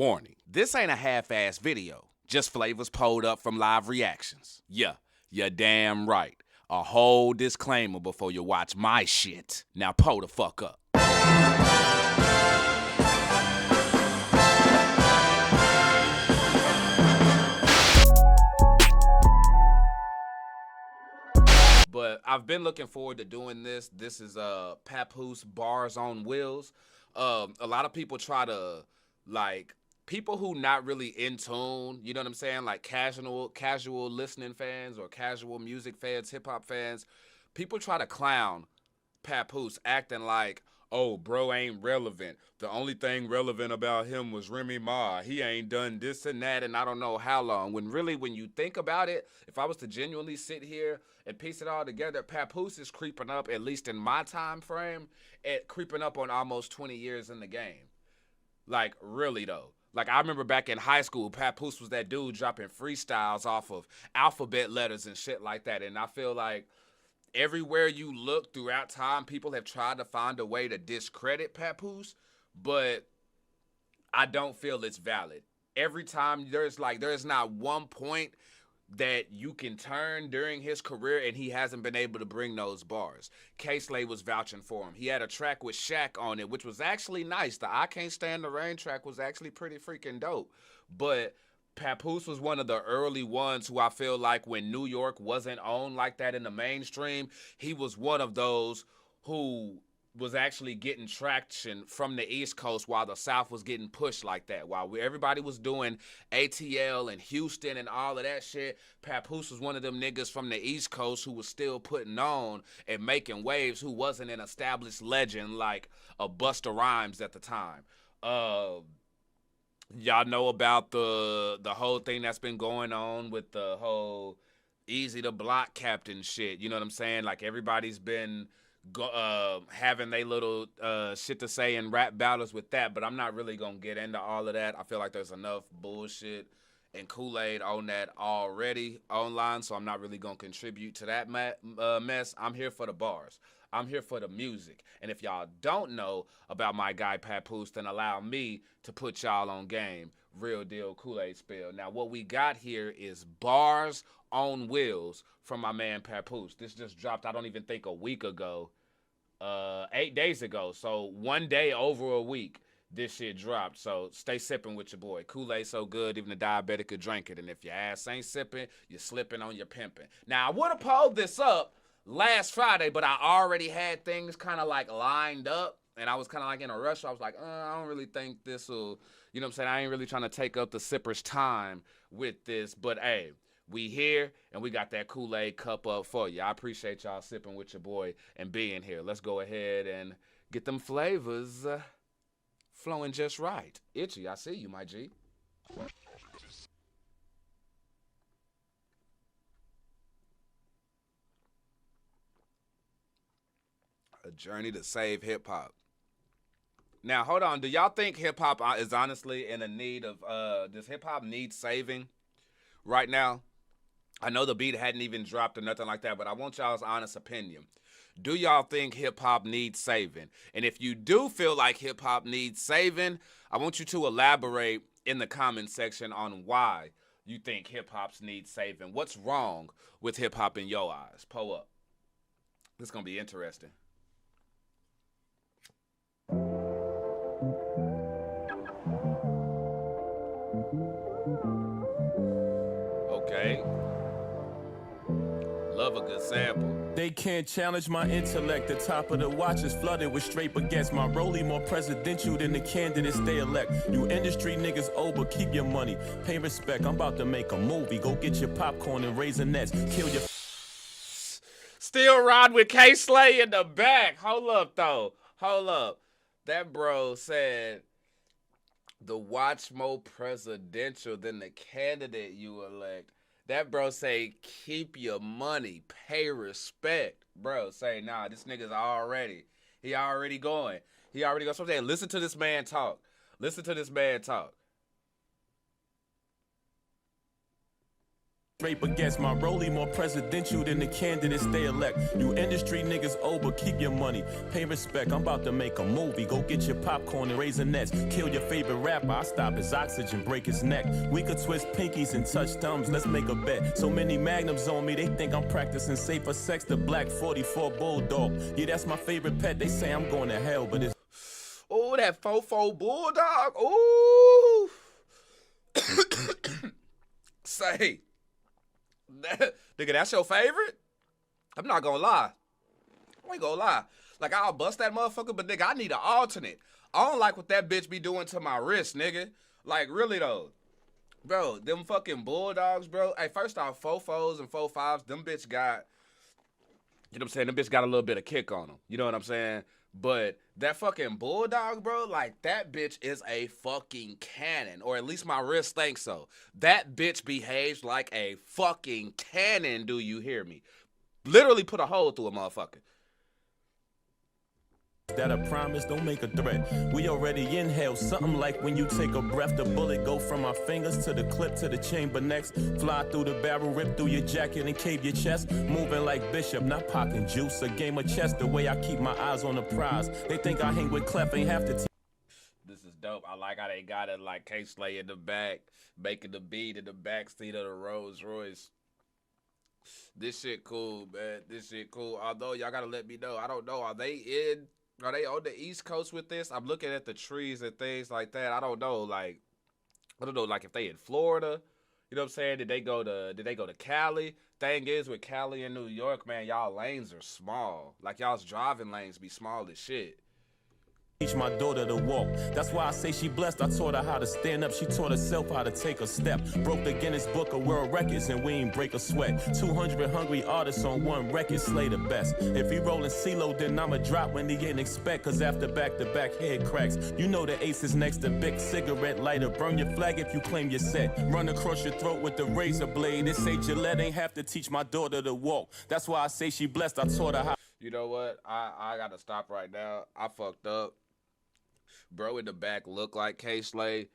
Warning, this ain't a half-ass video. Just flavors pulled up from live reactions. Yeah, you're damn right. A whole disclaimer before you watch my shit. Now pull the fuck up. But I've been looking forward to doing this. This is Papoose Bars on Wheels. A lot of people try to, like, people who not really in tune, you know what I'm saying? Like casual listening fans or casual music fans, hip-hop fans. People try to clown Papoose acting like, oh, bro ain't relevant. The only thing relevant about him was Remy Ma. He ain't done this and that and I don't know how long. When really, when you think about it, if I was to genuinely sit here and piece it all together, Papoose is creeping up, at least in my time frame, at creeping up on almost 20 years in the game. Like, really, though. Like, I remember back in high school, Papoose was that dude dropping freestyles off of alphabet letters and shit like that. And I feel like everywhere you look throughout time, people have tried to find a way to discredit Papoose, but I don't feel it's valid. Every time there's not one point that you can turn during his career and he hasn't been able to bring those bars. K-Slay was vouching for him. He had a track with Shaq on it, which was actually nice. The I Can't Stand the Rain track was actually pretty freaking dope. But Papoose was one of the early ones who I feel like when New York wasn't on like that in the mainstream, he was one of those who was actually getting traction from the East Coast while the South was getting pushed like that. While everybody was doing ATL and Houston and all of that shit, Papoose was one of them niggas from the East Coast who was still putting on and making waves, who wasn't an established legend like a Busta Rhymes at the time. Y'all know about the whole thing that's been going on with the whole Easy to Block Captain shit. You know what I'm saying? Like, everybody's been having they little shit to say in rap battles with that, but I'm not really gonna get into all of that. I feel like there's enough bullshit and Kool-Aid on that already online, so I'm not really gonna contribute to that mess. I'm here for the bars. I'm here for the music. And if y'all don't know about my guy Papoose, then allow me to put y'all on game. Real deal Kool-Aid spill. Now, what we got here is Bars on Wheels from my man Papoose. This just dropped, I don't even think a week ago. 8 days ago. So one day over a week, this shit dropped. So stay sipping with your boy. Kool-Aid so good, even the diabetic could drink it. And if your ass ain't sipping, you're slipping on your pimping. Now, I would have pulled this up last Friday, but I already had things kind of like lined up. And I was kind of like in a rush. So I was like, I don't really think this will, you know what I'm saying? I ain't really trying to take up the sipper's time with this. But, hey, we here, and we got that Kool-Aid cup up for you. I appreciate y'all sipping with your boy and being here. Let's go ahead and get them flavors flowing just right. Itchy, I see you, my G. A journey to save hip-hop. Now, hold on. Do y'all think hip-hop is honestly in a need of, does hip-hop need saving right now? I know the beat hadn't even dropped or nothing like that, but I want y'all's honest opinion. Do y'all think hip-hop needs saving? And if you do feel like hip-hop needs saving, I want you to elaborate in the comment section on why you think hip-hop needs saving. What's wrong with hip-hop in your eyes? Pull up. This is going to be interesting. Okay. Love a good sample. They can't challenge my intellect. The top of the watch is flooded with straight baguettes. My rollie more presidential than the candidates they elect. You industry niggas owe, but keep your money. Pay respect. I'm about to make a movie. Go get your popcorn and Raisinets. Kill your... Still ride with K-Slay in the back. Hold up, though. Hold up. That bro said the watch more presidential than the candidate you elect. That bro say, keep your money, pay respect. Bro say, nah, this nigga's already, he already going. So I'm saying, listen to this man talk. Listen to this man talk. Drape against my rollie, more presidential than the candidates they elect. You industry niggas owe, but keep your money. Pay respect, I'm about to make a movie. Go get your popcorn and raisinets. Kill your favorite rapper, I stop his oxygen, break his neck. We could twist pinkies and touch thumbs, let's make a bet. So many magnums on me, they think I'm practicing safer sex. The black 44 bulldog. Yeah, that's my favorite pet. They say I'm going to hell, but it's... Oh, that 44 bulldog. Ooh. Say... Nigga, that's your favorite? I'm not gonna lie. I ain't gonna lie. Like, I'll bust that motherfucker, but nigga, I need an alternate. I don't like what that bitch be doing to my wrist, nigga. Like, really though. Bro, them fucking bulldogs, bro. Hey, first off, 4-4s and 4-5s, them bitch got, you know what I'm saying? Them bitch got a little bit of kick on them. You know what I'm saying? But that fucking bulldog, bro, like, that bitch is a fucking cannon. Or at least my wrist thinks so. That bitch behaves like a fucking cannon, do you hear me? Literally put a hole through a motherfucker. That a promise, don't make a threat. We already inhale something like when you take a breath. The bullet go from my fingers to the clip to the chamber next. Fly through the barrel, rip through your jacket and cave your chest. Moving like Bishop, not popping juice. A game of chess, the way I keep my eyes on the prize. They think I hang with Clef, ain't have to This is dope. I like how they got it like K-Slay in the back, making the beat in the back seat of the Rolls Royce. This shit cool, man. This shit cool. Although y'all gotta let me know. I don't know. Are they on the East Coast with this? I'm looking at the trees and things like that. I don't know. Like, if they in Florida. You know what I'm saying? Did they go to Cali? Thing is, with Cali and New York, man, y'all lanes are small. Like, y'all's driving lanes be small as shit. Teach my daughter to walk. That's why I say she blessed. I taught her how to stand up. She taught herself how to take a step. Broke the Guinness Book of World Records and we ain't break a sweat. 200 hungry artists on one record, slay the best. If he rollin' CeeLo, then I'ma drop when he ain't expect. Cause after back-to-back head cracks, you know the ace is next to big cigarette lighter. Burn your flag if you claim you're set. Run across your throat with the razor blade. It say Gillette ain't have to teach my daughter to walk. That's why I say she blessed. I taught her how. You know what? I gotta stop right now. I fucked up. Bro in the back looked like K-Slay.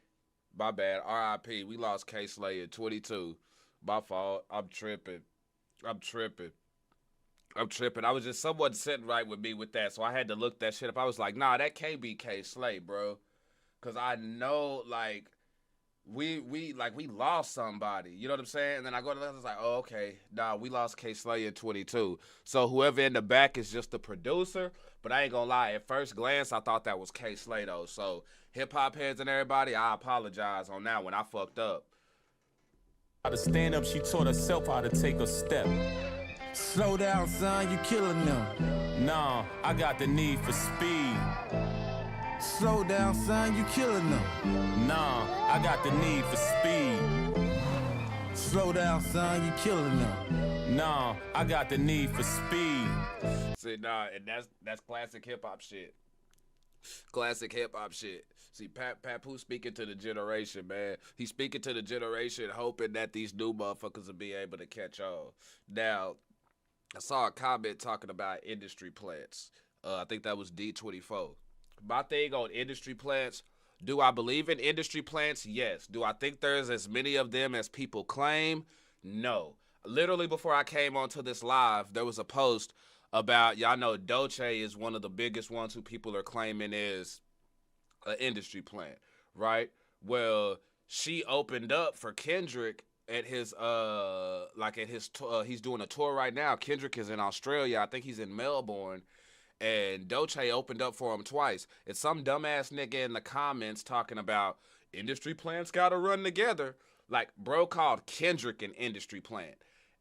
My bad. R.I.P. We lost K-Slay in 22. My fault. I'm tripping. I was just somewhat sitting right with me with that, so I had to look that shit up. I was like, nah, that can't be K-Slay, bro. Because I know, like, we lost somebody. You know what I'm saying? And then I go to the other, I was like, oh, okay. Nah, we lost K-Slay in 22. So whoever in the back is just the producer. But I ain't gonna lie, at first glance, I thought that was K-Slay, though. So, hip-hop heads and everybody, I apologize on that one. I fucked up. How to stand up, she taught herself how to take a step. Slow down, son, you killing them. Nah, I got the need for speed. Slow down, son, you killing them. Nah, I got the need for speed. Slow down, son, you killing them. Nah, I got the need for speed. See, nah, and that's classic hip-hop shit. Classic hip-hop shit. See, Papoose speaking to the generation, man. He's speaking to the generation, hoping that these new motherfuckers will be able to catch on. Now, I saw a comment talking about industry plants. I think that was D24. My thing on industry plants, do I believe in industry plants? Yes. Do I think there's as many of them as people claim? No. Literally before I came onto this live, there was a post about, y'all know Dolce is one of the biggest ones who people are claiming is an industry plant, right? Well, she opened up for Kendrick at his he's doing a tour right now. Kendrick is in Australia. I think he's in Melbourne. And Dolce opened up for him twice. It's some dumbass nigga in the comments talking about industry plants gotta run together. Like, bro called Kendrick an industry plant.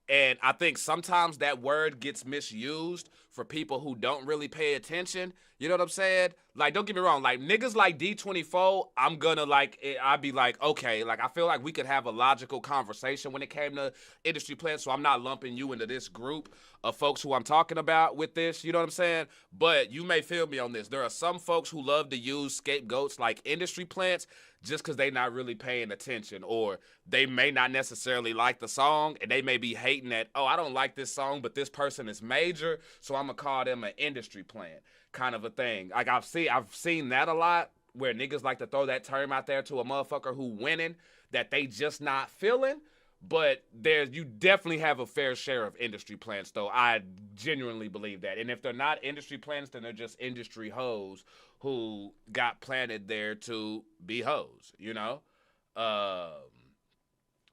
And I think sometimes that word gets misused for people who don't really pay attention. You know what I'm saying? Like, don't get me wrong. Like, niggas like D24, I'm gonna, like, I'd be like, okay. Like, I feel like we could have a logical conversation when it came to industry plans, so I'm not lumping you into this group of folks who I'm talking about with this. You know what I'm saying? But you may feel me on this. There are some folks who love to use scapegoats like industry plants just because they not really paying attention, or they may not necessarily like the song, and they may be hating that, oh, I don't like this song, but this person is major, so I'm gonna call them an industry plant kind of a thing. Like, I've seen that a lot, where niggas like to throw that term out there to a motherfucker who winning that they just not feeling. But you definitely have a fair share of industry plants, though. I genuinely believe that. And if they're not industry plants, then they're just industry hoes who got planted there to be hoes, you know?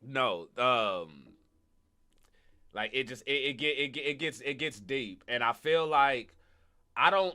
No, like it gets deep, and I feel like I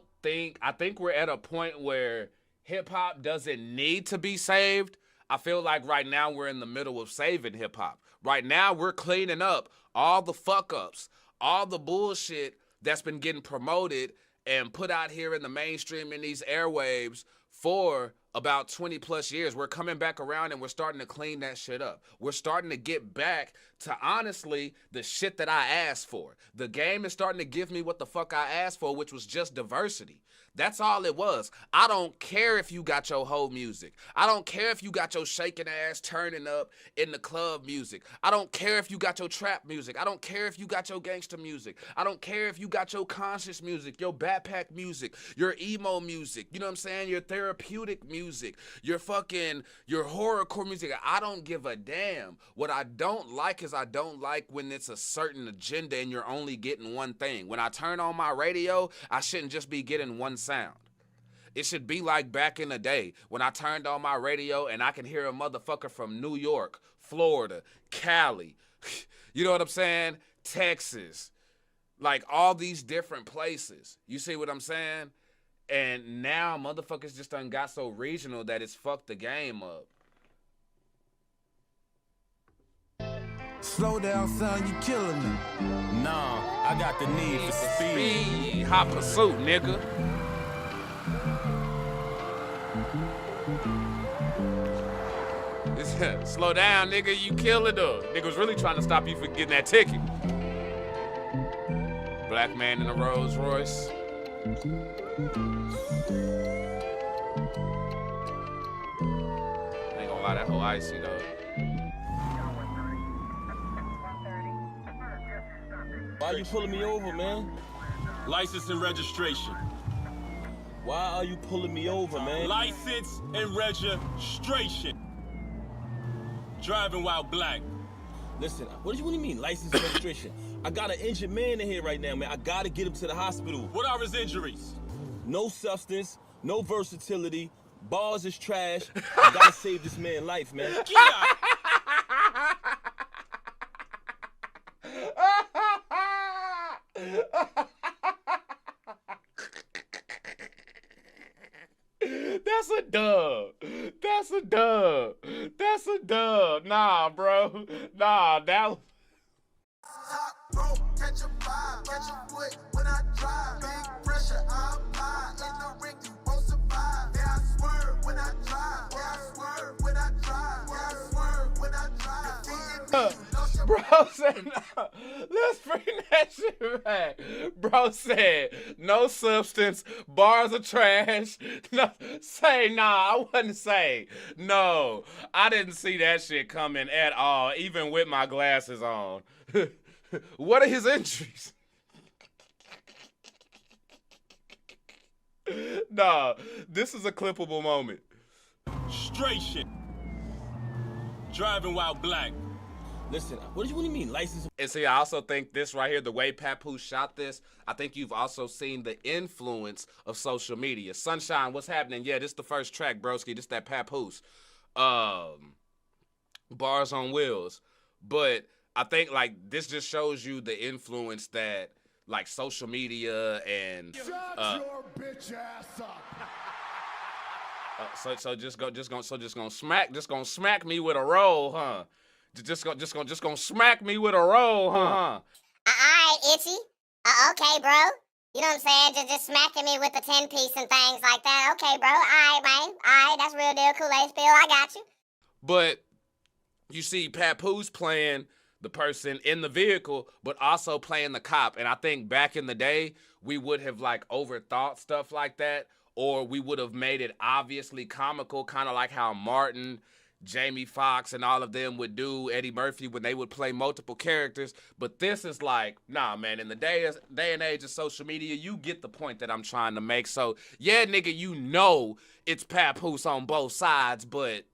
think we're at a point where hip hop doesn't need to be saved. I feel like right now we're in the middle of saving hip hop. Right now we're cleaning up all the fuck ups, all the bullshit that's been getting promoted and put out here in the mainstream in these airwaves for about 20 plus years. We're coming back around and we're starting to clean that shit up. We're starting to get back to, honestly, the shit that I asked for. The game is starting to give me what the fuck I asked for, which was just diversity. That's all it was. I don't care if you got your whole music. I don't care if you got your shaking ass turning up in the club music. I don't care if you got your trap music. I don't care if you got your gangster music. I don't care if you got your conscious music, your backpack music, your emo music, you know what I'm saying? Your therapeutic music, your horrorcore music. I don't give a damn. What I don't like is I don't like when it's a certain agenda and you're only getting one thing. When I turn on my radio, I shouldn't just be getting one sound. It should be like back in the day when I turned on my radio and I can hear a motherfucker from New York, Florida, Cali, you know what I'm saying? Texas, like all these different places. You see what I'm saying? And now motherfuckers just done got so regional that it's fucked the game up. Slow down, son, you killing me. Nah, I got the need for speed. Hot pursuit, nigga. Slow down, nigga, you killing her. Nigga was really trying to stop you from getting that ticket. Black man in a Rolls Royce. Ain't gonna lie, that whole icy though. Why you pulling me over, man? License and registration. Why are you pulling me over, man? License and registration. Driving while black. Listen, what do you mean, license and registration? I got an injured man in here right now, man. I gotta get him to the hospital. What are his injuries? No substance, no versatility, bars is trash. I gotta save this man's life, man. Get out. That's a dub. That's a dub. That's a dub. Nah, bro. Nah, that. Top rope, catch a vibe, catch a foot when I drive. Big pressure, I apply. In the ring, you won't survive. Yeah, I swerve when I drive. Yeah, I swerve when I drive. Yeah, I swerve when I drive. Bro said, no. Let's bring that shit back. Bro said, no substance, bars are trash. No, I wouldn't say. No, I didn't see that shit coming at all, even with my glasses on. What are his injuries? Nah, this is a clippable moment. Straight shit. Driving while black. Listen, what do you mean, license? And see, I also think this right here, the way Papoose shot this, I think you've also seen the influence of social media. Sunshine, what's happening? Yeah, this is the first track, broski. This that Papoose. Bars on Wheels. But I think, like, this just shows you the influence that, like, social media and... Shut your bitch ass up. So just gonna smack me with a roll, huh? Just gonna smack me with a roll, huh? All right, Itchy. Okay, bro. You know what I'm saying? Just smacking me with the 10-piece and things like that. Okay, bro. All right, man. All right, that's real deal. Kool-Aid spill. I got you. But you see Papoose playing the person in the vehicle, but also playing the cop. And I think back in the day, we would have, like, overthought stuff like that, or we would have made it obviously comical, kind of like how Martin, Jamie Foxx, and all of them would do, Eddie Murphy, when they would play multiple characters. But this is like, nah, man, in the day and age of social media, you get the point that I'm trying to make. So, yeah, nigga, you know it's Papoose on both sides, but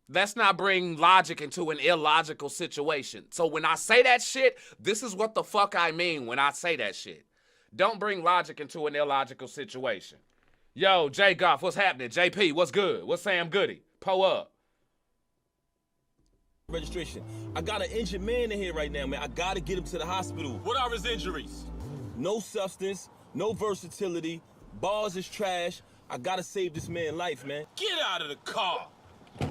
Let's not bring logic into an illogical situation. So when I say that shit, this is what the fuck I mean when I say that shit. Don't bring logic into an illogical situation. Yo, J Goff, what's happening? JP, what's good? What's Sam Goody? Pull up. Registration. I got an injured man in here right now, man. I gotta get him to the hospital. What are his injuries? No substance, no versatility, bars is trash. I gotta save this man's life, man. Get out of the car.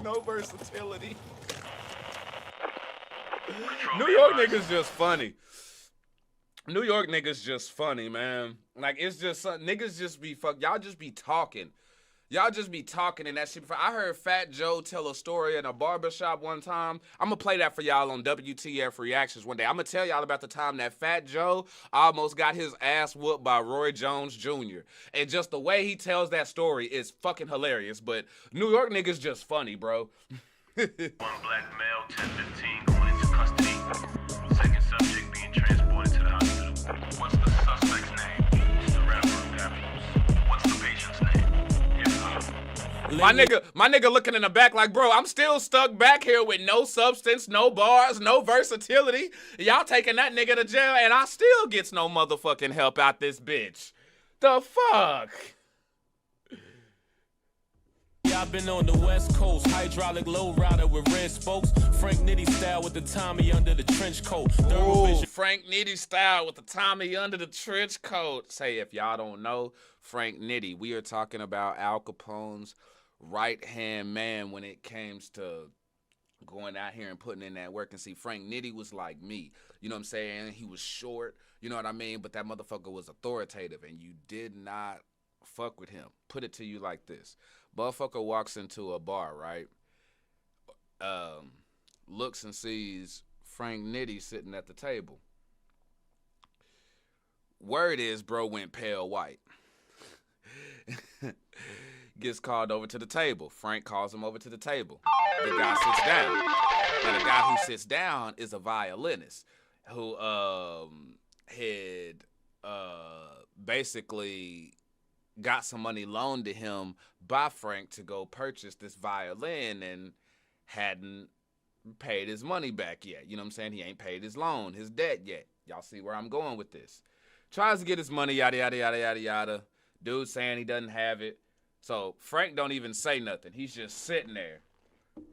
No versatility. New York niggas just funny. New York niggas just funny, man. Like, it's just, niggas just be y'all just be talking. Y'all just be talking and that shit. I heard Fat Joe tell a story in a barbershop one time. I'm going to play that for y'all on WTF Reactions one day. I'm going to tell y'all about the time that Fat Joe almost got his ass whooped by Roy Jones Jr. And just the way he tells that story is fucking hilarious. But New York niggas just funny, bro. One black male, 10-15, going into custody. Second subject being transported to the hospital. What's the suspect's name? It's the rapper Papoose. What's the patient's name? My nigga looking in the back like, bro, I'm still stuck back here with no substance, no bars, no versatility. Y'all taking that nigga to jail and I still gets no motherfucking help out this bitch. The fuck? Yeah, I've been on the West Coast, hydraulic low rider with red spokes, Frank Nitty style with the Tommy under the trench coat. Ooh, Frank Nitty style with the Tommy under the trench coat. Say, if y'all don't know Frank Nitty, we are talking about Al Capone's right-hand man when it comes to going out here and putting in that work. And see, Frank Nitty was like me. You know what I'm saying? He was short, you know what I mean? But that motherfucker was authoritative, and you did not fuck with him. Put it to you like this. Motherfucker walks into a bar, right? Looks and sees Frank Nitty sitting at the table. Word is, bro went pale white. Gets called over to the table. Frank calls him over to the table. The guy sits down. And the guy who sits down is a violinist who had basically got some money loaned to him by Frank to go purchase this violin and hadn't paid his money back yet. You know what I'm saying? He ain't paid his loan, his debt yet. Y'all see where I'm going with this. Tries to get his money, yada, yada, yada, yada, yada. Dude saying he doesn't have it. So Frank don't even say nothing. He's just sitting there.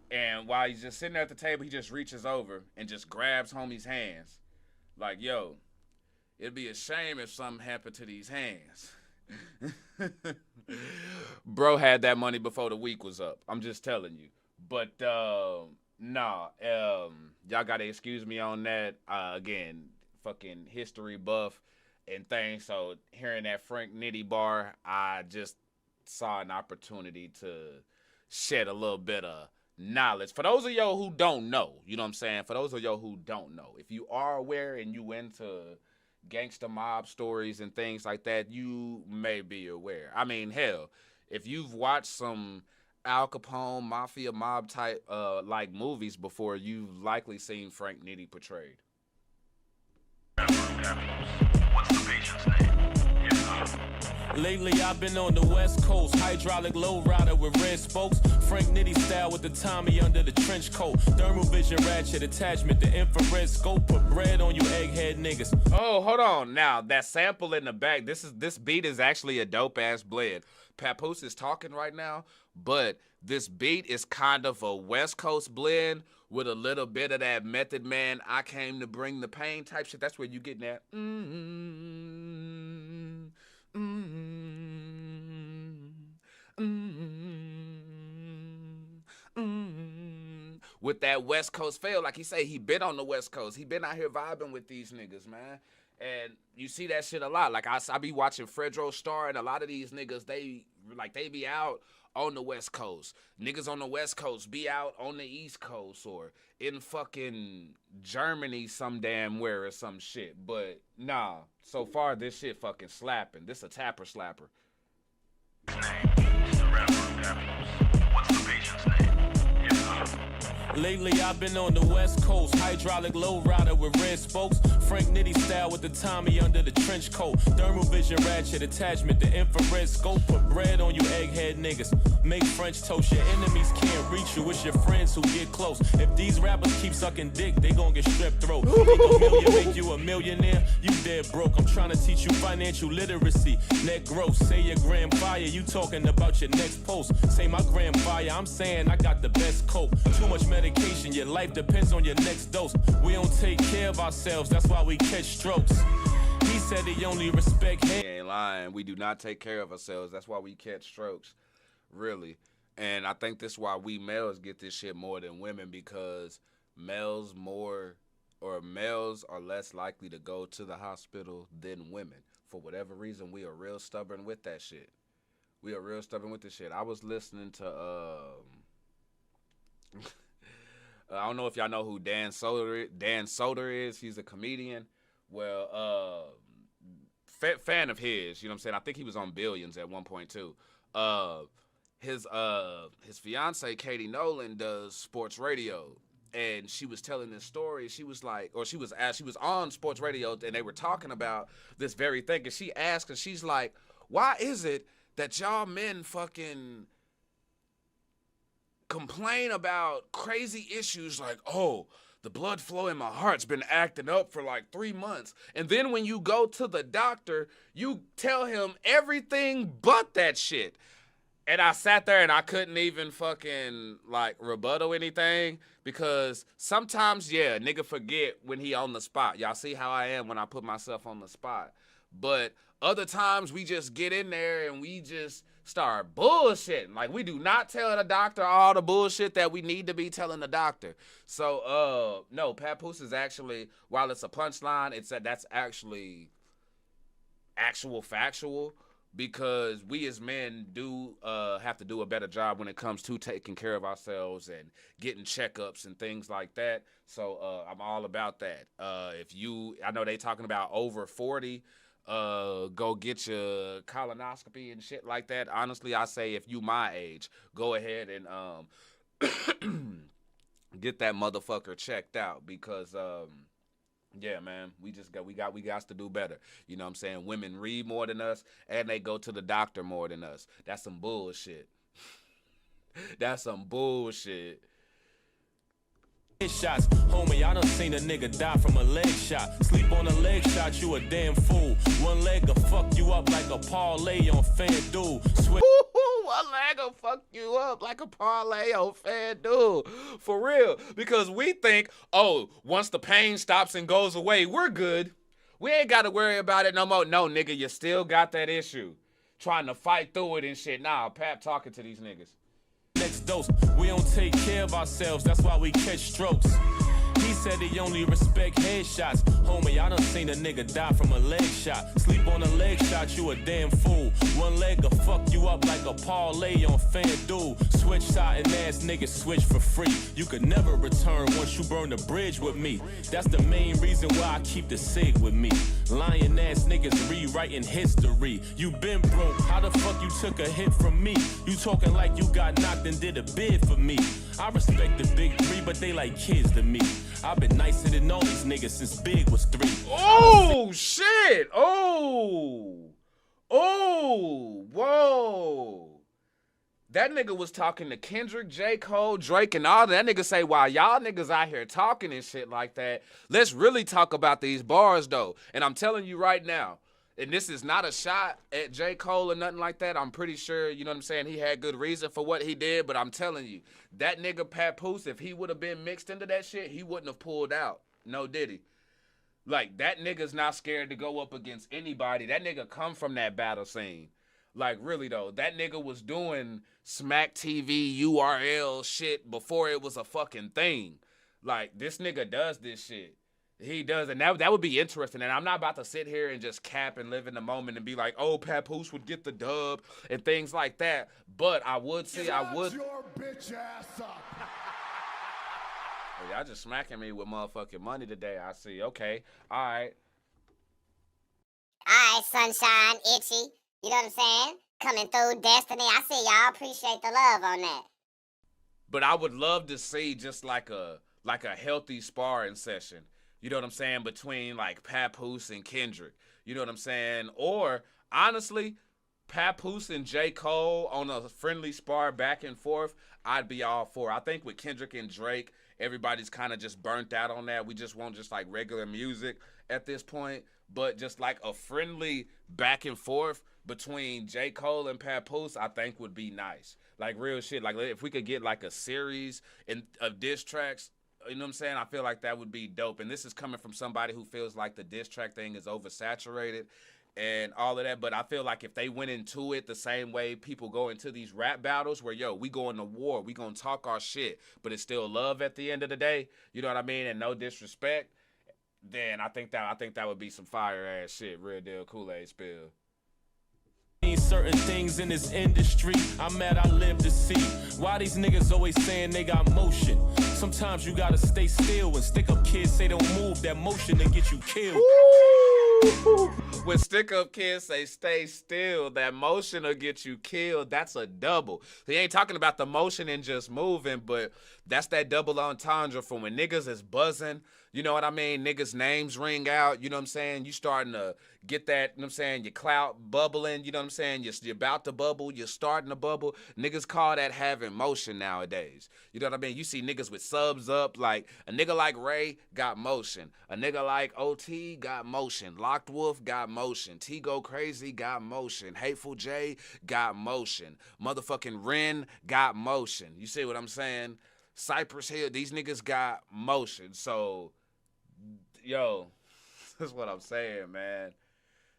And while he's just sitting there at the table, he just reaches over and just grabs homie's hands. Like, yo, it'd be a shame if something happened to these hands. Bro had that money before the week was up. I'm just telling you. But, y'all gotta excuse me on that. Again, fucking history buff and things. So hearing that Frank Nitty bar, I just saw an opportunity to shed a little bit of knowledge. For those of y'all who don't know, you know what I'm saying? For those of y'all who don't know, if you are aware and you into gangster mob stories and things like that, you may be aware. I mean, hell, if you've watched some Al Capone, mafia, mob type like movies before, you've likely seen Frank Nitty portrayed. What's the patient's name? Lately I've been on the West Coast, hydraulic low rider with red spokes, Frank Nitty style with the Tommy under the trench coat, thermal vision ratchet attachment, the infrared scope, put bread on you egghead niggas. Oh, hold on. Now, that sample in the back, this beat is actually a dope-ass blend. Papoose is talking right now, but this beat is kind of a West Coast blend with a little bit of that Method Man, I came to bring the pain type shit. That's where you getting that. With that West Coast feel, like he say, he been on the West Coast. He been out here vibing with these niggas, man. And you see that shit a lot. Like I be watching Fredro Starr, and a lot of these niggas, they be out on the West Coast. Niggas on the West Coast be out on the East Coast or in fucking Germany some damn where or some shit. But nah, so far this shit fucking slapping. This a tapper slapper. What's the patient's name? Lately I've been on the west coast, hydraulic low rider with red spokes, Frank Nitty style with the Tommy under the trench coat, thermal vision ratchet attachment, the infrared scope, put bread on you egghead niggas, make French toast, your enemies can't reach you, it's your friends who get close, if these rappers keep sucking dick, they gon' get strep throat, think a million make you a millionaire, you dead broke, I'm trying to teach you financial literacy, net gross, say your gram fire, you talking about your next post, say my gram fire, I'm saying I got the best cope, too much medication, your life depends on your next dose. We don't take care of ourselves, that's why we catch strokes. He said he only respect He ain't lying. We do not take care of ourselves. That's why we catch strokes, really. And I think that's why we males get this shit more than women, because males are less likely to go to the hospital than women. For whatever reason, we are real stubborn with that shit. We are real stubborn with this shit. I was listening to I don't know if y'all know who Dan Soder is. He's a comedian. Well, fan of his. You know what I'm saying? I think he was on Billions at one point too. His fiance Katie Nolan does sports radio, and she was telling this story. She was like, or she was on sports radio, and they were talking about this very thing. And she asked, and she's like, "Why is it that y'all men fucking complain about crazy issues like, oh, the blood flow in my heart's been acting up for like 3 months. And then when you go to the doctor, you tell him everything but that shit." And I sat there and I couldn't even fucking like rebuttal anything, because sometimes, yeah, nigga forget when he on the spot. Y'all see how I am when I put myself on the spot. But other times we just get in there and we just start bullshitting. Like, we do not tell the doctor all the bullshit that we need to be telling the doctor. So, no, Papoose is actually, while it's a punchline, that's actually actual factual, because we as men do have to do a better job when it comes to taking care of ourselves and getting checkups and things like that. So I'm all about that. I know they talking about over 40, go get your colonoscopy and shit like that. Honestly, I say if you my age, go ahead and get that motherfucker checked out, because yeah, man, we got to do better. You know what I'm saying? Women read more than us, and they go to the doctor more than us. That's some bullshit. That's some bullshit. Shots, homie, I done seen a nigga die from a leg shot. Sleep on a leg shot, you a damn fool. One leg will fuck you up like a parlay on FanDuel. One leg will fuck you up like a parlay on FanDuel. For real. Because we think, oh, once the pain stops and goes away, we're good. We ain't got to worry about it no more. No, nigga, you still got that issue. Trying to fight through it and shit. Nah, Pap talking to these niggas. Next dose, we don't take care of ourselves, that's why we catch strokes. He said he only respect headshots. Homie, I done seen a nigga die from a leg shot. Sleep on a leg shot, you a damn fool. One leg will fuck you up like a parlay on FanDuel. Switch side and ass niggas switch for free. You could never return once you burn the bridge with me. That's the main reason why I keep the SIG with me. Lying ass niggas rewriting history. You been broke, how the fuck you took a hit from me? You talking like you got knocked and did a bid for me. I respect the big three, but they like kids to me. I've been nicer than all these niggas since Big was 3. Oh, shit. Oh. Oh. Whoa. That nigga was talking to Kendrick, J. Cole, Drake, and all that. That nigga say, while y'all niggas out here talking and shit like that, let's really talk about these bars, though. And I'm telling you right now, and this is not a shot at J. Cole or nothing like that. I'm pretty sure, you know what I'm saying, he had good reason for what he did. But I'm telling you, that nigga Papoose, if he would have been mixed into that shit, he wouldn't have pulled out. No, did he? Like, that nigga's not scared to go up against anybody. That nigga come from that battle scene. Like, really, though, that nigga was doing Smack TV URL shit before it was a fucking thing. Like, this nigga does this shit. He does, and that would be interesting. And I'm not about to sit here and just cap and live in the moment and be like, oh, Papoose would get the dub and things like that. But I would say Shut your bitch ass up. Hey, y'all just smacking me with motherfucking money today. I see. Okay. All right. All right, Sunshine, Itchy. You know what I'm saying? Coming through Destiny. I see y'all appreciate the love on that. But I would love to see just like a healthy sparring session. You know what I'm saying? Between like Papoose and Kendrick. You know what I'm saying? Or honestly, Papoose and J. Cole on a friendly spar back and forth, I'd be all for. I think with Kendrick and Drake, everybody's kind of just burnt out on that. We just want just like regular music at this point. But just like a friendly back and forth between J. Cole and Papoose, I think would be nice. Like real shit. Like if we could get like a series of diss tracks, you know what I'm saying? I feel like that would be dope. And this is coming from somebody who feels like the diss track thing is oversaturated and all of that. But I feel like if they went into it the same way people go into these rap battles where, yo, we going to war, we going to talk our shit, but it's still love at the end of the day, you know what I mean? And no disrespect, then I think that would be some fire ass shit. Real deal Kool-Aid spill. Certain things in this industry, I'm mad I live to see. Why these niggas always saying they got motion? Sometimes you gotta stay still. When stick up kids say don't move, that motion to get you killed. Ooh. When stick up kids say stay still, that motion will get you killed. That's a double. He ain't talking about the motion and just moving, but that's that double entendre from when niggas is buzzing. You know what I mean? Niggas' names ring out. You know what I'm saying? You starting to get that, you know what I'm saying? Your clout bubbling. You know what I'm saying? You're about to bubble. You're starting to bubble. Niggas call that having motion nowadays. You know what I mean? You see niggas with subs up. Like a nigga like Ray got motion. A nigga like OT got motion. Locked Wolf got motion. T Go Crazy got motion. Hateful J got motion. Motherfucking Ren got motion. You see what I'm saying? Cypress Hill, these niggas got motion. So, yo, this is what I'm saying, man.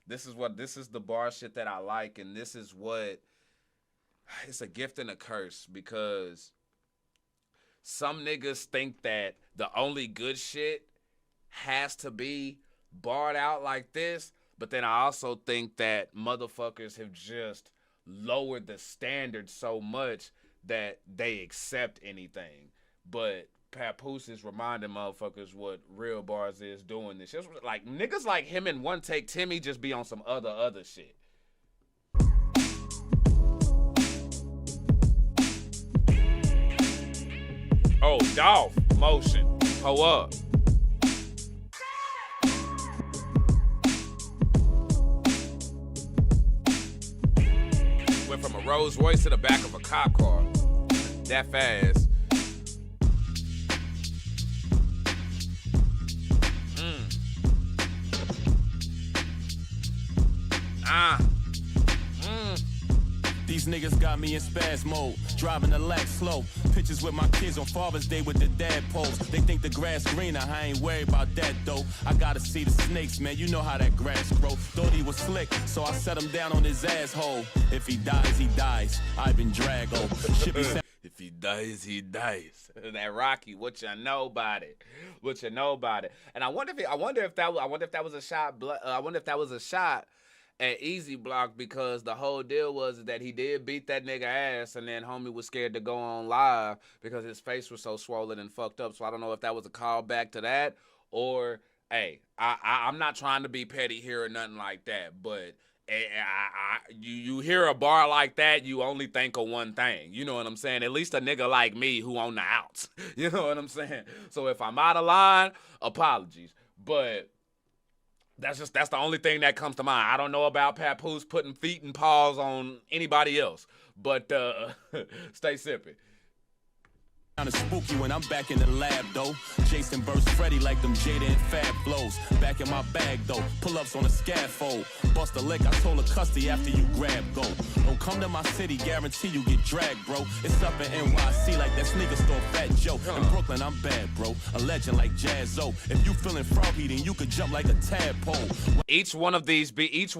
This is the bar shit that I like, and this is what, it's a gift and a curse, because some niggas think that the only good shit has to be barred out like this, but then I also think that motherfuckers have just lowered the standard so much that they accept anything. But Papoose is reminding motherfuckers what real bars is doing this. Just like niggas like him and One Take Timmy just be on some other shit. Oh, Dolph, motion. Ho up. Went from a Rolls Royce to the back of a cop car. That fast. These niggas got me in spaz mode, driving the lack slow. Pictures with my kids on Father's Day with the dad pose. They think the grass greener, I ain't worried about that though. I gotta see the snakes, man, you know how that grass grow. Thought he was slick, so I set him down on his asshole. If he dies, he dies. I've been Drago. If he dies, he dies. That Rocky, what you know about it? What you know about it? And I wonder if that was a shot at Easy Block, because the whole deal was that he did beat that nigga ass, and then homie was scared to go on live because his face was so swollen and fucked up. So I don't know if that was a callback to that, or hey, I'm not trying to be petty here or nothing like that, but you hear a bar like that, you only think of one thing. You know what I'm saying? At least a nigga like me who on the outs. You know what I'm saying? So if I'm out of line, apologies. But that's the only thing that comes to mind. I don't know about Papoose putting feet and paws on anybody else. But stay sipping. Kinda spooky when I'm back in the lab though. Jason versus Freddy like them Jada and Fab flows. Back in my bag though, pull-ups on the scaffold. Bust a lick, I told her custody after you grab go. Don't come to my city, guarantee you get dragged, bro. It's up in NYC like that sneaker store Fat Joe. In Brooklyn, I'm bad, bro. A legend like Jazzo. If you feeling froggy, then you could jump like a tadpole. Each one of these beats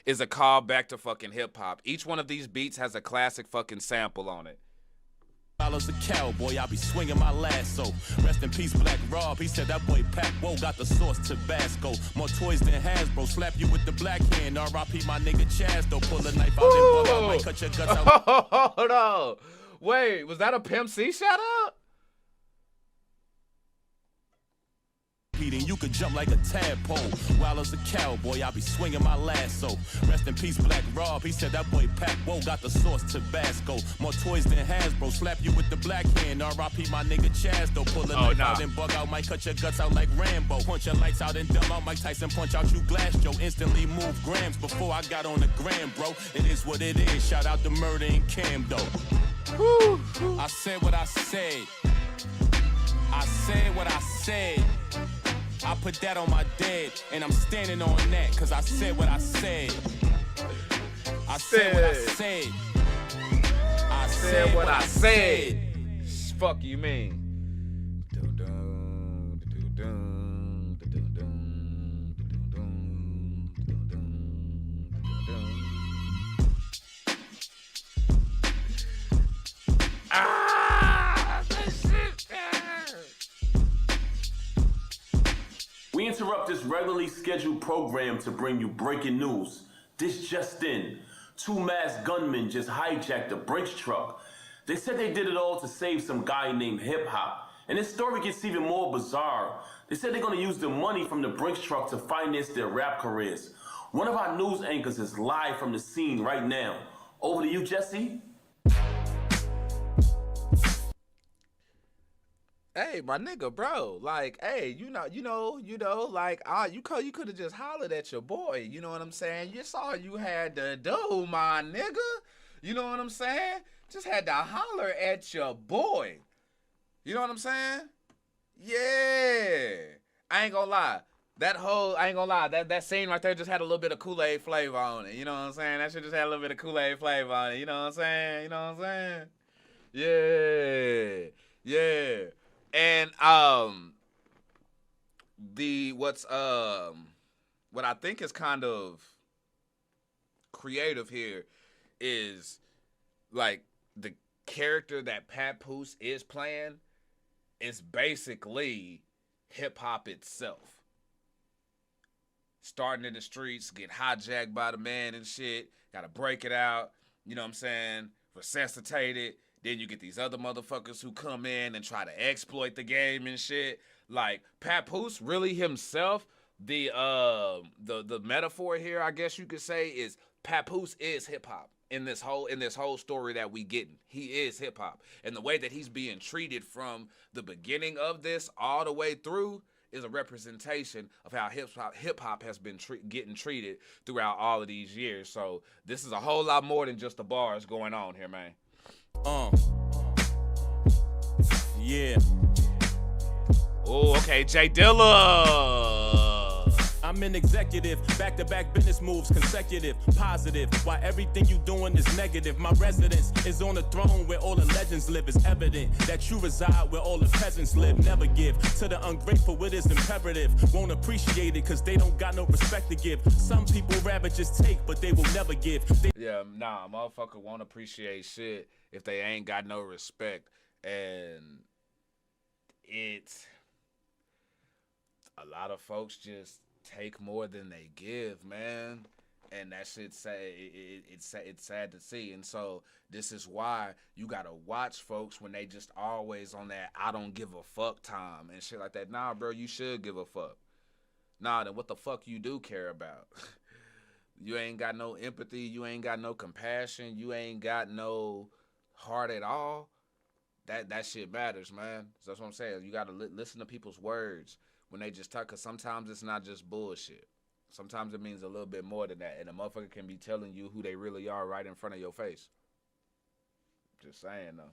is a call back to fucking hip hop. Each one of these beats has a classic fucking sample on it. $5 a cowboy, I be swinging my lasso. Rest in peace, Black Rob. He said that boy Pat Woe got the sauce Tabasco. More toys than Hasbro. Slap you with the black hand. R.I.P. my nigga Chaz. Though pull a knife out and bug. I might cut your guts out. Hold on. Wait, was that a Pimp C shout out? Then you you could jump like a tadpole. While as a cowboy, I be swinging my lasso. Rest in peace, Black Rob. He said that boy Pac Whoa got the sauce Tabasco. More toys than Hasbro. Slap you with the black hand. R.I.P. my nigga Chaz though. Pull a knife out and bug out. Might cut your guts out like Rambo. Punch your lights out and dumb out. Mike Tyson punch out you Glass Joe. Instantly move grams before I got on the gram, bro. It is what it is. Shout out to Murder and Cam though. I said what I said. I said what I said. I put that on my dead, and I'm standing on that, cause I said what I said. I said what I said. I said what I said. Fuck you mean? We interrupt this regularly scheduled program to bring you breaking news. This just in. 2 masked gunmen just hijacked a Brinks truck. They said they did it all to save some guy named Hip Hop. And this story gets even more bizarre. They said they're gonna use the money from the Brinks truck to finance their rap careers. One of our news anchors is live from the scene right now. Over to you, Jesse. Hey, my nigga, bro. Like, hey, you know, like, you could have just hollered at your boy. You know what I'm saying? You saw you had to do, my nigga. You know what I'm saying? Just had to holler at your boy. You know what I'm saying? Yeah. I ain't gonna lie. That scene right there just had a little bit of Kool-Aid flavor on it. You know what I'm saying? That shit just had a little bit of Kool-Aid flavor on it. You know what I'm saying? You know what I'm saying? Yeah. Yeah. And what I think is kind of creative here is like the character that Papoose is playing is basically hip hop itself. Starting in the streets, get hijacked by the man and shit, gotta break it out, you know what I'm saying, resuscitate it. Then you get these other motherfuckers who come in and try to exploit the game and shit. Like Papoose, really himself, the metaphor here, I guess you could say, is Papoose is hip hop in this whole story that we getting. He is hip hop, and the way that he's being treated from the beginning of this all the way through is a representation of how hip hop has been getting treated throughout all of these years. So this is a whole lot more than just the bars going on here, man. Yeah. Oh, okay, Jay Dilla. I'm an executive, back-to-back business moves, consecutive, positive. Why everything you doing is negative. My residence is on the throne where all the legends live. It's evident that you reside where all the peasants live. Never give to the ungrateful, it is imperative. Won't appreciate it cause they don't got no respect to give. Some people rather just take, but they will never give. Yeah, nah, motherfucker won't appreciate shit if they ain't got no respect. And it's a lot of folks just take more than they give, man, and that shit's sad. It's sad to see. And so this is why you gotta watch folks when they just always on that I don't give a fuck time and shit like that. Nah, bro, you should give a fuck. Nah, then what the fuck you do care about? You ain't got no empathy, you ain't got no compassion, you ain't got no heart at all. That shit matters, man. So that's what I'm saying. You gotta listen to people's words when they just talk, because sometimes it's not just bullshit. Sometimes it means a little bit more than that, and a motherfucker can be telling you who they really are right in front of your face. Just saying, though.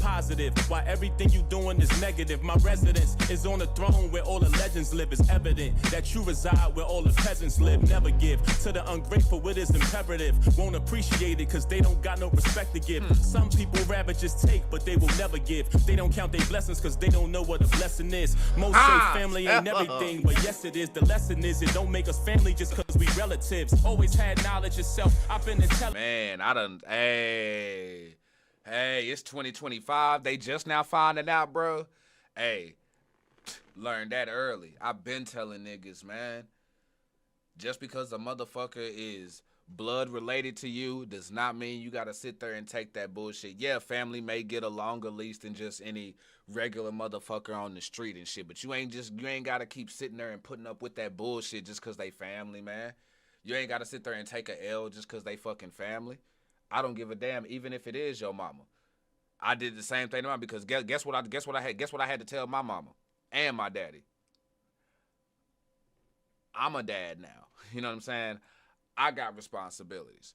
Positive, why everything you doing is negative. My residence is on the throne where all the legends live. It's evident that you reside where all the peasants live. Never give to the ungrateful, it is imperative. Won't appreciate it cause they don't got no respect to give. Some people rather just take, but they will never give. They don't count their blessings cause they don't know what a blessing is. Most say family ain't everything, but yes it is. The lesson is it don't make us family just cause we relatives. Always had knowledge yourself. I've been intelligent. Man, Hey, it's 2025. They just now finding out, bro. Hey, learned that early. I've been telling niggas, man. Just because a motherfucker is blood related to you does not mean you gotta sit there and take that bullshit. Yeah, family may get a longer leash than just any regular motherfucker on the street and shit, but you ain't gotta keep sitting there and putting up with that bullshit just cause they family, man. You ain't gotta sit there and take a L just cause they fucking family. I don't give a damn, even if it is your mama. I did the same thing to mine because guess what I had to tell my mama and my daddy. I'm a dad now. You know what I'm saying? I got responsibilities.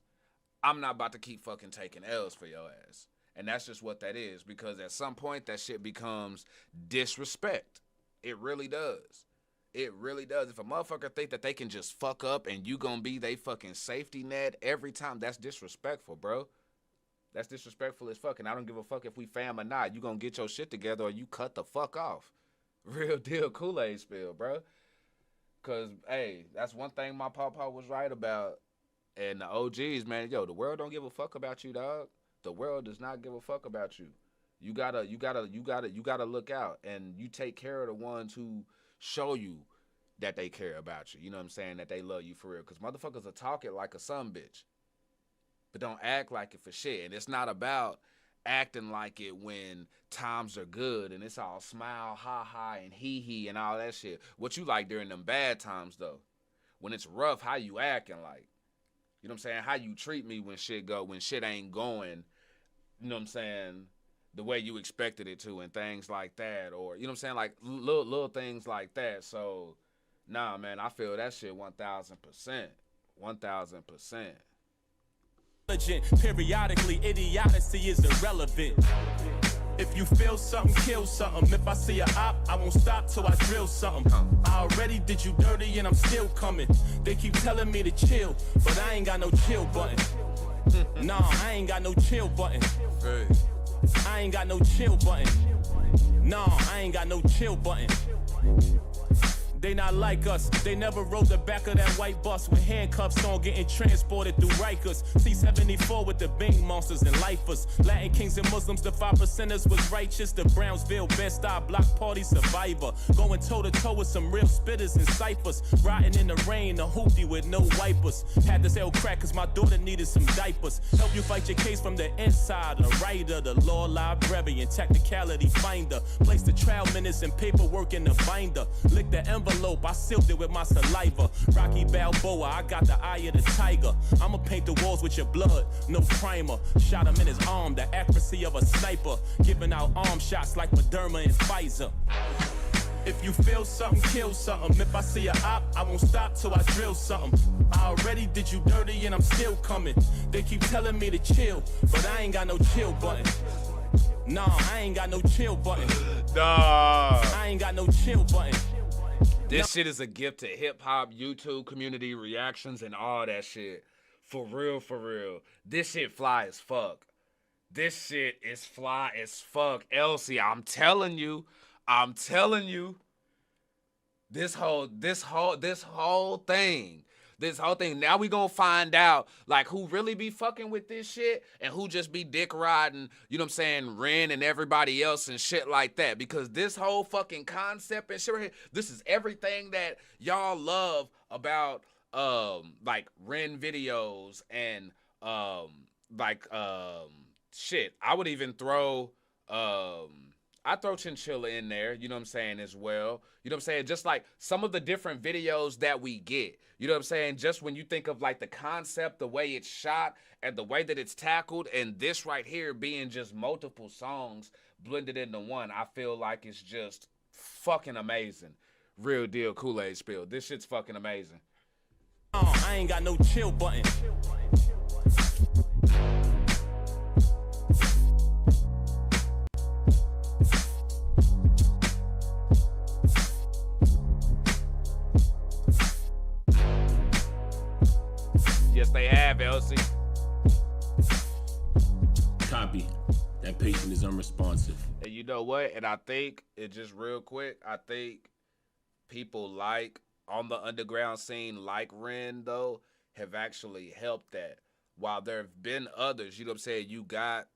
I'm not about to keep fucking taking L's for your ass. And that's just what that is, because at some point that shit becomes disrespect. It really does. It really does. If a motherfucker think that they can just fuck up and you gonna be they fucking safety net every time, that's disrespectful, bro. That's disrespectful as fuck. And I don't give a fuck if we fam or not. You gonna get your shit together or you cut the fuck off. Real deal Kool-Aid spill, bro. Cause, hey, that's one thing my papa was right about. And the OGs, man, yo, the world don't give a fuck about you, dog. The world does not give a fuck about you. You gotta look out, and you take care of the ones who show you that they care about you. You know what I'm saying? That they love you for real. Cause motherfuckers will talk it like a sumbitch, but don't act like it for shit. And it's not about acting like it when times are good and it's all smile, ha ha, and hee hee and all that shit. What you like during them bad times though? When it's rough, how you acting like? You know what I'm saying? How you treat me when shit ain't going, you know what I'm saying, the way you expected it to and things like that. Or, you know what I'm saying, like little things like that. So, nah, man, I feel that shit 1,000%. 1,000%. Periodically, idiocy is irrelevant. If you feel something, kill something. If I see a op, I won't stop till I drill something. I already did you dirty and I'm still coming. They keep telling me to chill, but I ain't got no chill button. Nah, I ain't got no chill button. I ain't got no chill button. Nah, I ain't got no chill button. They not like us. They never rode the back of that white bus with handcuffs on, getting transported through Rikers. C-74 with the Bing monsters and lifers. Latin kings and Muslims, the 5%ers was righteous. The Brownsville Bed-Stuy block party survivor. Going toe-to-toe with some real spitters and ciphers. Riding in the rain, a hoopty with no wipers. Had to sell crack cause my daughter needed some diapers. Help you fight your case from the inside. A writer, the law librarian, technicality finder. Place the trial minutes and paperwork in the binder. Lick the envelope. I sealed it with my saliva. Rocky Balboa, I got the eye of the tiger. I'ma paint the walls with your blood, no primer. Shot him in his arm, the accuracy of a sniper. Giving out arm shots like Moderna and Pfizer. If you feel something, kill something. If I see a op, I won't stop till I drill something. I already did you dirty and I'm still coming. They keep telling me to chill, but I ain't got no chill button. Nah, I ain't got no chill button. Nah. I ain't got no chill button. This shit is a gift to hip-hop, YouTube, community reactions, and all that shit. For real, for real. This shit fly as fuck. This shit is fly as fuck. Elsie, I'm telling you. This whole thing. Now we gonna find out, like, who really be fucking with this shit and who just be dick riding, you know what I'm saying, Ren and everybody else and shit like that. Because this whole fucking concept and shit right here, this is everything that y'all love about, like, Ren videos and, shit. I would even throw, I throw Chinchilla in there, you know what I'm saying, as well. You know what I'm saying? Just like some of the different videos that we get. You know what I'm saying? Just when you think of like the concept, the way it's shot, and the way that it's tackled, and this right here being just multiple songs blended into one, I feel like it's just fucking amazing. Real deal Kool-Aid spill. This shit's fucking amazing. I ain't got no chill button. Yes, they have, Elsie. Copy. That patient is unresponsive. And you know what? And I think, it just real quick, I think people like, on the underground scene, like Ren, though, have actually helped that. While there have been others, you know what I'm saying? You got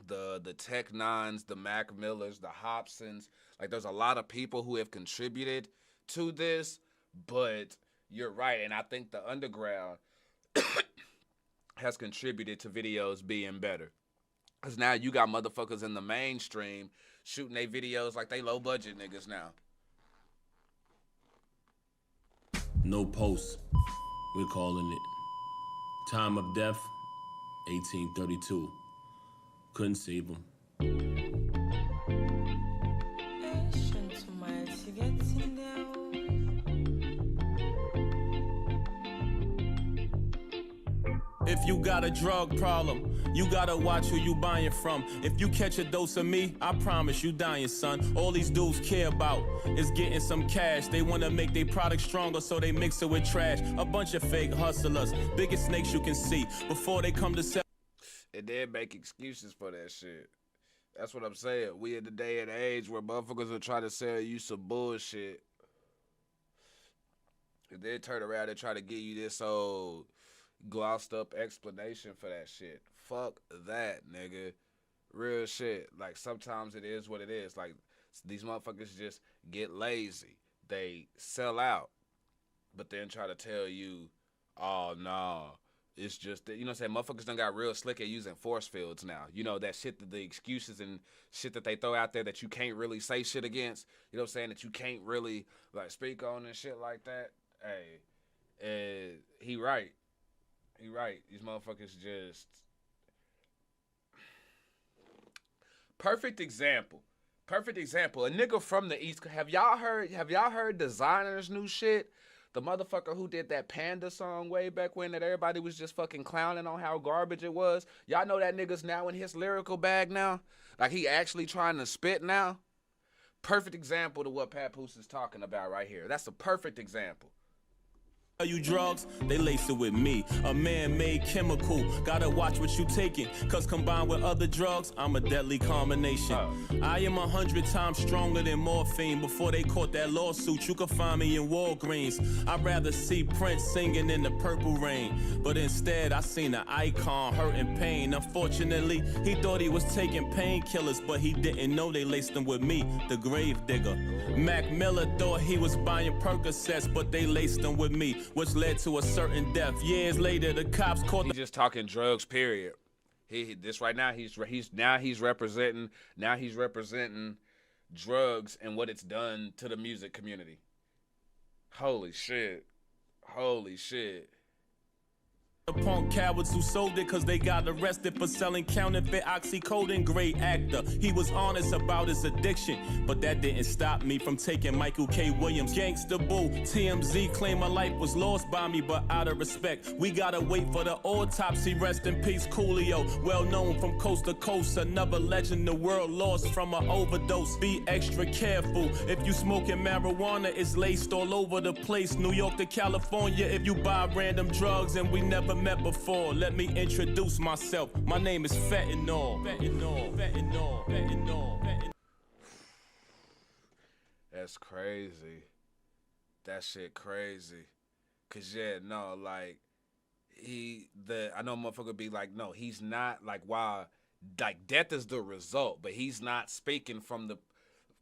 the Tech Nines, the Mac Millers, the Hobsons. Like, there's a lot of people who have contributed to this, but you're right. And I think the underground has contributed to videos being better. Because now you got motherfuckers in the mainstream shooting their videos like they low budget niggas now. No post. We're calling it. Time of death, 1832. Couldn't save him. If you got a drug problem, you gotta watch who you buying from. If you catch a dose of me, I promise you dying, son. All these dudes care about is getting some cash. They wanna make their product stronger, so they mix it with trash. A bunch of fake hustlers, biggest snakes you can see. Before they come to sell. And then make excuses for that shit. That's what I'm saying. We in the day and age where motherfuckers will try to sell you some bullshit. And then turn around and try to give you this old glossed up explanation for that shit. Fuck that, nigga. Real shit. Like, sometimes it is what it is. Like, these motherfuckers just get lazy. They sell out, but then try to tell you, oh, no, it's just that, you know what I'm saying? Motherfuckers done got real slick at using force fields now. You know, that shit, that the excuses and shit that they throw out there that you can't really say shit against. You know what I'm saying? That you can't really, like, speak on and shit like that. Hey, he right. He right. These motherfuckers just... Perfect example. Perfect example. A nigga from the East. Have y'all heard Designer's new shit? The motherfucker who did that Panda song way back when that everybody was just fucking clowning on how garbage it was. Y'all know that nigga's now in his lyrical bag now? Like, he actually trying to spit now? Perfect example to what Papoose is talking about right here. That's a perfect example. You drugs, they lace it with me. A man-made chemical. Gotta watch what you taking, cause combined with other drugs, I'm a deadly combination. I am 100 times stronger than morphine. Before they caught that lawsuit, you could find me in Walgreens. I'd rather see Prince singing in the purple rain, but instead I seen an icon hurt in pain. Unfortunately, he thought he was taking painkillers, but he didn't know they laced them with me, the grave digger. Mac Miller thought he was buying Percocets, but they laced them with me, which led to a certain death. Years later, the cops caught. He's just talking drugs, period. This right now, he's representing drugs and what it's done to the music community. Holy shit. Holy shit. The punk cowards who sold it cause they got arrested for selling counterfeit oxycodone. Great actor, he was honest about his addiction, but that didn't stop me from taking Michael K. Williams. Gangsta Boo, TMZ claim my life was lost by me, but out of respect, we gotta wait for the autopsy. Rest in peace, Coolio, well known from coast to coast, another legend the world lost from an overdose. Be extra careful, if you smoking marijuana, it's laced all over the place. New York to California, if you buy random drugs and we never met before. Let me introduce myself. My name is Fentanyl. That's crazy. That shit crazy. Cause yeah, no, like I know motherfucker be like, no, he's not like why like death is the result, but he's not speaking from the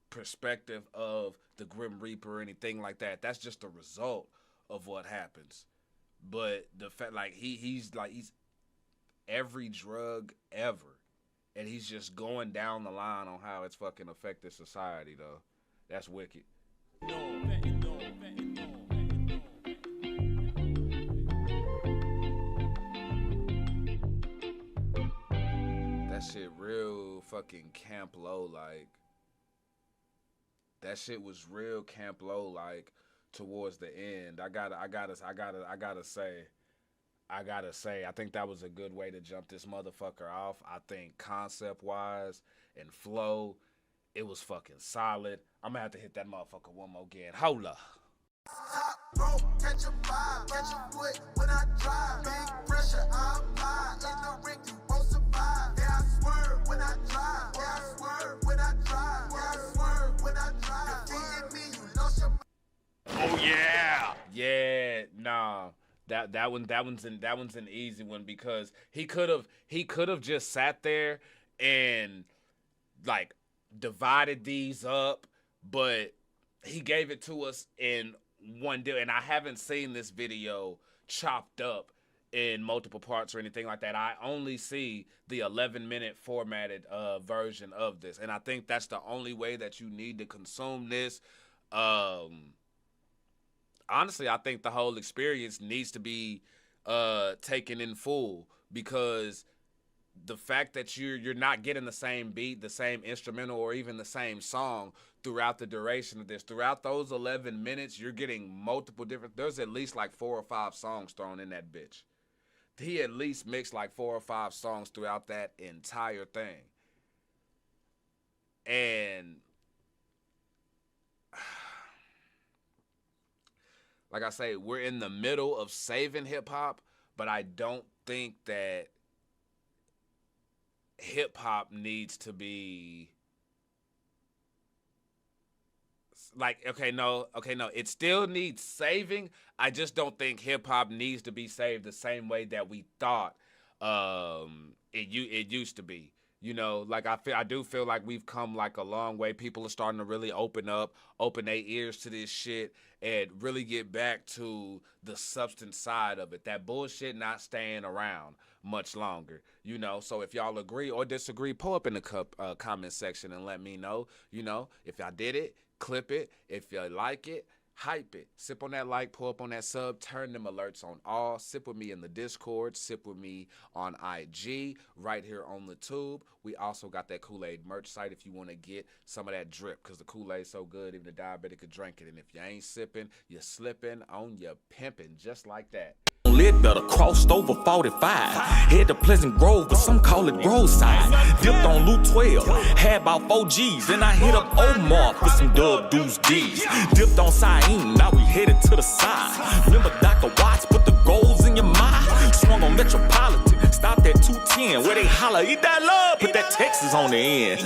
perspective of the Grim Reaper or anything like that. That's just the result of what happens. But the fact, like, he's every drug ever, and he's just going down the line on how it's fucking affected society, though. That's wicked. That shit real fucking Camp Low, like. That shit was real Camp Low, like. Towards the end, I gotta say, I think that was a good way to jump this motherfucker off. I think concept-wise and flow, it was fucking solid. I'm gonna have to hit that motherfucker one more again. Hold up. Top rope, catch a vibe, catch a foot when I drive. Big pressure, I apply. In the ring, you won't survive. Yeah, I swerve when I drive. Yeah, I swerve when I drive. Yeah, I swerve when I drive. Defeating me, you lost your. Oh yeah, yeah, nah. That one's an easy one because he could have just sat there and like divided these up, but he gave it to us in one deal. And I haven't seen this video chopped up in multiple parts or anything like that. I only see the 11-minute formatted version of this, and I think that's the only way that you need to consume this. Honestly, I think the whole experience needs to be taken in full, because the fact that you're not getting the same beat, the same instrumental, or even the same song throughout the duration of this. Throughout those 11 minutes, you're getting multiple different. There's at least like 4 or 5 songs thrown in that bitch. He at least mixed like 4 or 5 songs throughout that entire thing. And like I say, we're in the middle of saving hip hop, but I don't think that hip hop needs to be like, no, it still needs saving. I just don't think hip hop needs to be saved the same way that we thought it used to be. You know, like I do feel like we've come like a long way. People are starting to really open their ears to this shit and really get back to the substance side of it. That bullshit not staying around much longer, you know. So if y'all agree or disagree, pull up in the comment section and let me know. You know, if y'all did it, clip it. If you like it, hype it. Sip on that like, pull up on that sub, turn them alerts on all. Sip with me in the Discord, sip with me on IG, right here on the tube. We also got that Kool-Aid merch site if you want to get some of that drip, because the Kool-Aid's so good, even the diabetic could drink it. And if you ain't sipping, you're slipping on your pimping, just like that. Lit better crossed over 45. Head to Pleasant Grove, but some call it Grove side. Dipped on Loot 12, had about 4 G's. Then I hit up Omar for some Dub Deuce D's. Dipped on Saeem, now we headed to the side. Remember Dr. Watts, put the goals in your mind. Swung on Metropolitan, stopped at 210, where they holler, eat that love, put that Texas on the end.